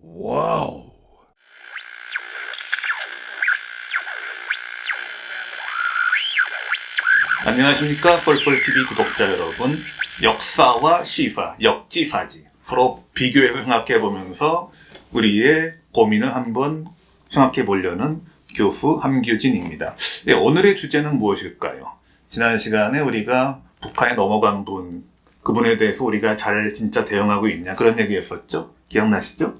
와우. 안녕하십니까 쏠쏠TV 구독자 여러분. 역사와 시사, 역지사지 서로 비교해서 생각해보면서 우리의 고민을 한번 생각해보려는 교수 함규진입니다. 네, 오늘의 주제는 무엇일까요? 지난 시간에 우리가 북한에 넘어간 그분에 대해서 우리가 잘 진짜 대응하고 있냐 그런 얘기했었죠? 기억나시죠?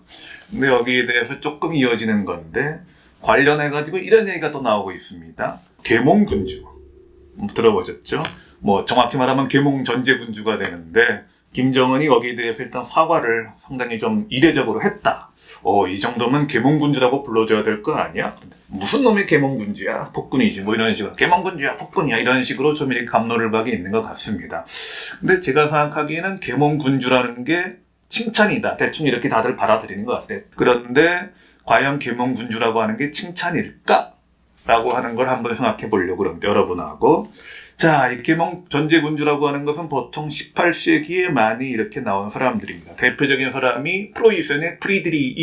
근데 여기에 대해서 조금 이어지는 건데 관련해가지고 이런 얘기가 또 나오고 있습니다. 계몽군주 들어보셨죠? 정확히 말하면 계몽 전제군주가 되는데 김정은이 거기에 대해서 일단 사과를 상당히 좀 이례적으로 했다. 이 정도면 계몽군주라고 불러줘야 될 거 아니야? 무슨 놈이 계몽군주야? 폭군이지. 이런 식으로. 계몽군주야, 폭군이야. 이런 식으로 좀 이렇게 갑론을박이 있는 것 같습니다. 근데 제가 생각하기에는 계몽군주라는 게 칭찬이다. 대충 이렇게 다들 받아들이는 것 같아요. 그런데 과연 계몽군주라고 하는 게 칭찬일까? 라고 하는 걸 한번 생각해 보려고 그럽니다. 여러분하고. 자, 이 계몽 전제군주라고 하는 것은 보통 18세기에 많이 이렇게 나온 사람들입니다. 대표적인 사람이 프로이센의 프리드리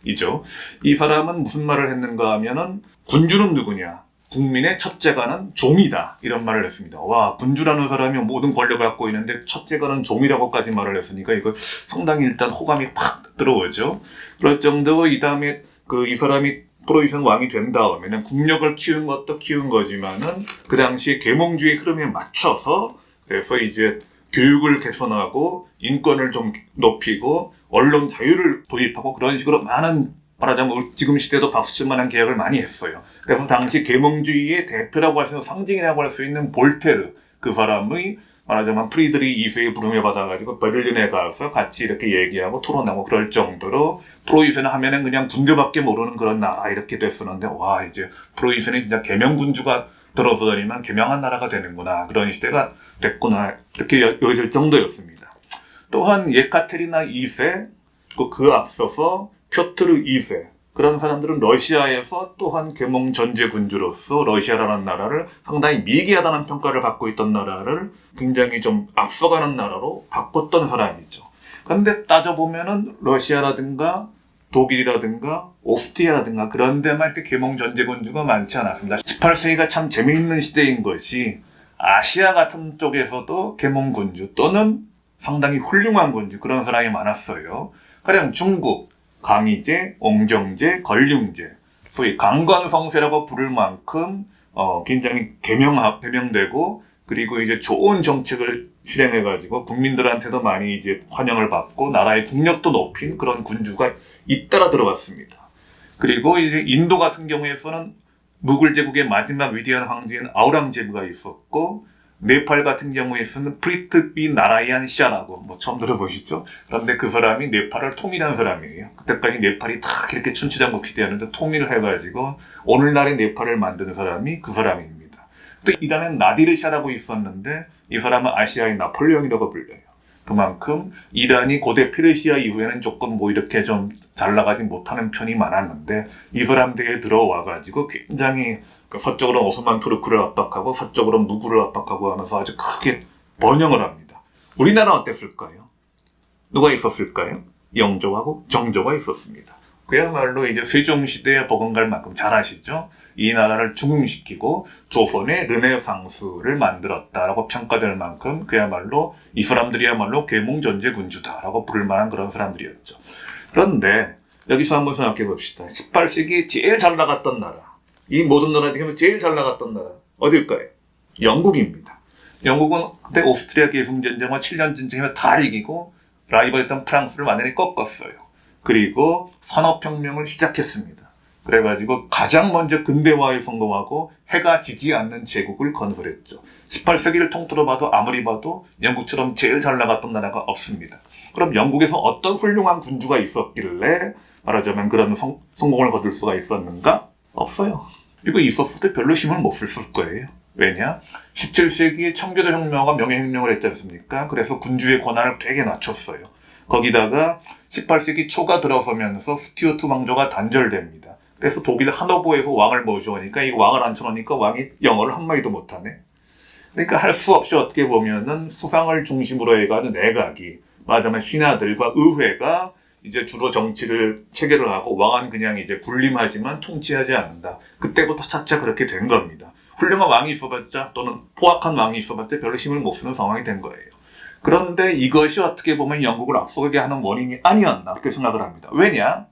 2세이죠. 이 사람은 무슨 말을 했는가 하면은 군주는 누구냐? 국민의 첫째가는 종이다. 이런 말을 했습니다. 와, 군주라는 사람이 모든 권력을 갖고 있는데 첫째가는 종이라고까지 말을 했으니까 이거 상당히 일단 호감이 팍 들어오죠. 그럴 정도로 이 다음에 이 사람이 프로이센 왕이 된 다음에는 국력을 키운 것도 키운 거지만은 그 당시에 계몽주의 흐름에 맞춰서 그래서 이제 교육을 개선하고 인권을 좀 높이고 언론 자유를 도입하고 그런 식으로 많은 말하자면 지금 시대도 박수칠 만한 개혁을 많이 했어요. 그래서 당시 계몽주의의 대표라고 할 수 있는 상징이라고 할 수 있는 볼테르 그 사람의 말하자면 프리드리 2세의 부름을 받아가지고 베를린에 가서 같이 이렇게 얘기하고 토론하고 그럴 정도로 프로이센을 하면은 그냥 군대밖에 모르는 그런 나라 이렇게 됐었는데 와 이제 프로이센이 진짜 계명군주가 들어서다니면 계명한 나라가 되는구나 그런 시대가 됐구나 이렇게 여겨질 정도였습니다. 또한 예카테리나 2세 그 앞서서 표트르 2세 그런 사람들은 러시아에서 또한 계몽 전제군주로서 러시아라는 나라를 상당히 미개하다는 평가를 받고 있던 나라를 굉장히 좀 앞서가는 나라로 바꿨던 사람이죠. 그런데 따져보면은 러시아라든가 독일이라든가 오스트리아라든가 그런 데만 이렇게 계몽 전제군주가 많지 않았습니다. 18세기가 참 재미있는 시대인 것이 아시아 같은 쪽에서도 계몽군주 또는 상당히 훌륭한 군주 그런 사람이 많았어요. 가령 중국 강희제, 옹정제, 걸륭제, 소위 강건성세라고 부를 만큼 굉장히 개명되고 그리고 이제 좋은 정책을 실행해가지고 국민들한테도 많이 이제 환영을 받고 나라의 국력도 높인 그런 군주가 잇따라 들어왔습니다. 그리고 이제 인도 같은 경우에서는 무굴 제국의 마지막 위대한 황제인 아우랑제브가 있었고 네팔 같은 경우에서는 프리트비 나라얀 시아라고 처음 들어보시죠? 그런데 그 사람이 네팔을 통일한 사람이에요. 그때까지 네팔이 다 이렇게 춘추전국 시대였는데 통일을 해가지고 오늘날의 네팔을 만드는 사람이 그 사람입니다. 또 이란엔 나디르 샤라고 있었는데 이 사람은 아시아의 나폴레옹이라고 불려요. 그만큼 이란이 고대 페르시아 이후에는 조금 이렇게 좀 잘 나가지 못하는 편이 많았는데 이 사람들이 들어와가지고 굉장히 서쪽으로는 오스만 투르크를 압박하고 서쪽으로는 무굴을 압박하고 하면서 아주 크게 번영을 합니다. 우리나라는 어땠을까요? 누가 있었을까요? 영조하고 정조가 있었습니다. 그야말로 이제 세종시대에 버금갈 만큼 잘 아시죠? 이 나라를 중흥시키고 조선의 르네상스를 만들었다라고 평가될 만큼 그야말로 이 사람들이야말로 계몽전제군주다라고 부를 만한 그런 사람들이었죠. 그런데 여기서 한번 생각해 봅시다. 18세기 제일 잘 나갔던 나라 이 모든 나라 중에서 제일 잘 나갔던 나라 어딜까요? 영국입니다. 영국은 그때 오스트리아 계승전쟁과 7년 전쟁에 다 이기고 라이벌했던 프랑스를 완전히 꺾었어요. 그리고 산업혁명을 시작했습니다. 그래가지고 가장 먼저 근대화에 성공하고 해가 지지 않는 제국을 건설했죠. 18세기를 통틀어 봐도 아무리 봐도 영국처럼 제일 잘 나갔던 나라가 없습니다. 그럼 영국에서 어떤 훌륭한 군주가 있었길래 말하자면 그런 성공을 거둘 수가 있었는가? 없어요. 이거 있었어도 별로 힘을 못 썼을 거예요. 왜냐? 17세기에 청교도 혁명과 명예혁명을 했지 않습니까? 그래서 군주의 권한을 되게 낮췄어요. 거기다가 18세기 초가 들어서면서 스튜어트 왕조가 단절됩니다. 그래서 독일 하노버에서 왕을 모셔오니까 이 왕을 앉혀놓으니까 왕이 영어를 한마디도 못하네. 그러니까 할 수 없이 어떻게 보면은 수상을 중심으로 해가지고 내각이 말하자면 신하들과 의회가 이제 주로 정치를 체계를 하고 왕은 그냥 이제 군림하지만 통치하지 않는다. 그때부터 차차 그렇게 된 겁니다. 훌륭한 왕이 있어봤자 또는 포악한 왕이 있어봤자 별로 힘을 못 쓰는 상황이 된 거예요. 그런데 이것이 어떻게 보면 영국을 앞서게 하는 원인이 아니었나 그렇게 생각을 합니다. 왜냐?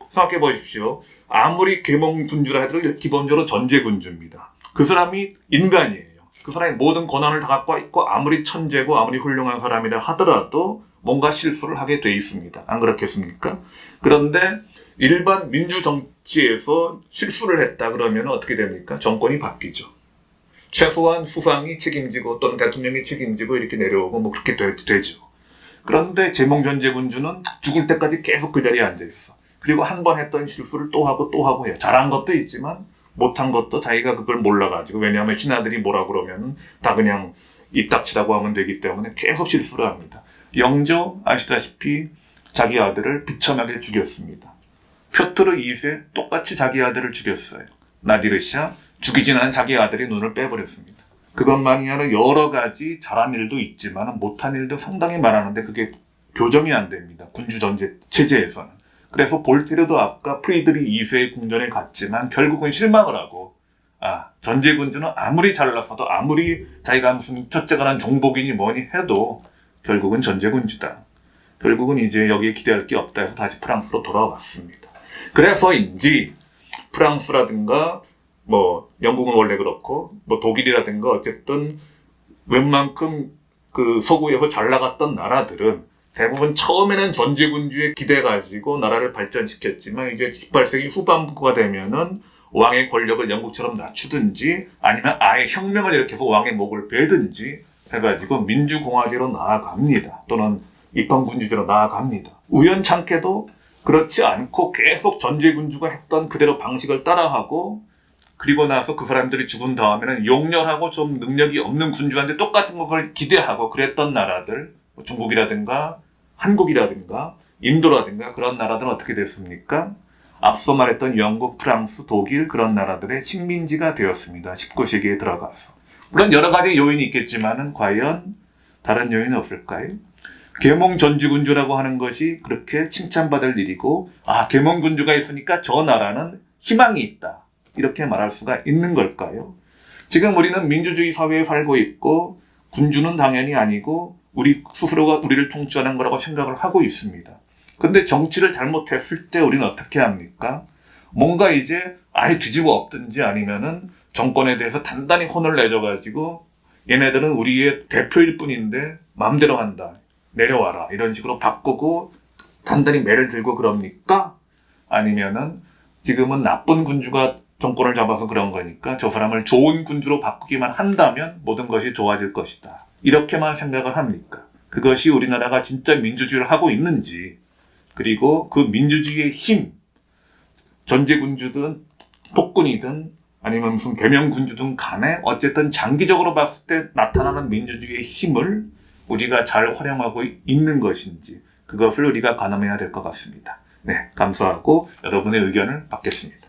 생각해 보십시오. 아무리 계몽군주라 해도 기본적으로 전제군주입니다. 그 사람이 인간이에요. 그 사람이 모든 권한을 다 갖고 있고 아무리 천재고 아무리 훌륭한 사람이라 하더라도 뭔가 실수를 하게 돼 있습니다. 안 그렇겠습니까? 그런데 일반 민주 정치에서 실수를 했다 그러면 어떻게 됩니까? 정권이 바뀌죠. 최소한 수상이 책임지고 또는 대통령이 책임지고 이렇게 내려오고 뭐 그렇게 되죠. 그런데 제몽전제군주는 죽을 때까지 계속 그 자리에 앉아 있어. 그리고 한 번 했던 실수를 또 하고 해요. 잘한 것도 있지만 못한 것도 자기가 그걸 몰라가지고, 왜냐하면 신하들이 뭐라 그러면 다 그냥 입 닥치라고 하면 되기 때문에 계속 실수를 합니다. 영조 아시다시피 자기 아들을 비참하게 죽였습니다. 표트르 2세 똑같이 자기 아들을 죽였어요. 나디르샤 죽이진 않은 자기 아들이 눈을 빼버렸습니다. 그것만이 아니라 여러 가지 잘한 일도 있지만 못한 일도 상당히 많았는데 그게 교정이 안 됩니다. 군주 전제 체제에서는. 그래서 볼테르도 아까 프리드리 2세의 궁전에 갔지만 결국은 실망을 하고, 전제군주는 아무리 잘났어도 아무리 자기가 무슨 첫째가란 종복이니 뭐니 해도 결국은 전제군주다. 결국은 이제 여기에 기대할 게 없다 해서 다시 프랑스로 돌아왔습니다. 그래서인지 프랑스라든가 뭐 영국은 원래 그렇고 뭐 독일이라든가 어쨌든 웬만큼 그 서구에서 잘 나갔던 나라들은 대부분 처음에는 전제군주에 기대 가지고 나라를 발전시켰지만 이제 18세기 후반부가 되면은 왕의 권력을 영국처럼 낮추든지 아니면 아예 혁명을 일으켜서 왕의 목을 베든지 해가지고 민주공화제로 나아갑니다. 또는 입헌군주제로 나아갑니다. 우연찮게도 그렇지 않고 계속 전제군주가 했던 그대로 방식을 따라하고, 그리고 나서 그 사람들이 죽은 다음에는 용렬하고 좀 능력이 없는 군주한테 똑같은 걸 기대하고 그랬던 나라들, 중국이라든가 한국이라든가 인도라든가 그런 나라들은 어떻게 됐습니까? 앞서 말했던 영국, 프랑스, 독일 그런 나라들의 식민지가 되었습니다. 19세기에 들어가서. 물론 여러 가지 요인이 있겠지만은 과연 다른 요인은 없을까요? 계몽전주군주라고 하는 것이 그렇게 칭찬받을 일이고, 계몽군주가 있으니까 저 나라는 희망이 있다, 이렇게 말할 수가 있는 걸까요? 지금 우리는 민주주의 사회에 살고 있고 군주는 당연히 아니고 우리 스스로가 우리를 통치하는 거라고 생각을 하고 있습니다. 근데 정치를 잘못했을 때 우리는 어떻게 합니까? 뭔가 이제 아예 뒤집어 엎든지 아니면은 정권에 대해서 단단히 혼을 내줘가지고 얘네들은 우리의 대표일 뿐인데 마음대로 한다, 내려와라, 이런 식으로 바꾸고 단단히 매를 들고 그럽니까? 아니면은 지금은 나쁜 군주가 정권을 잡아서 그런 거니까 저 사람을 좋은 군주로 바꾸기만 한다면 모든 것이 좋아질 것이다, 이렇게만 생각을 합니까? 그것이 우리나라가 진짜 민주주의를 하고 있는지, 그리고 그 민주주의의 힘, 전제군주든 폭군이든 아니면 무슨 계명군주든 간에 어쨌든 장기적으로 봤을 때 나타나는 민주주의의 힘을 우리가 잘 활용하고 있는 것인지, 그것을 우리가 가늠해야 될 것 같습니다. 네, 감사하고 여러분의 의견을 받겠습니다.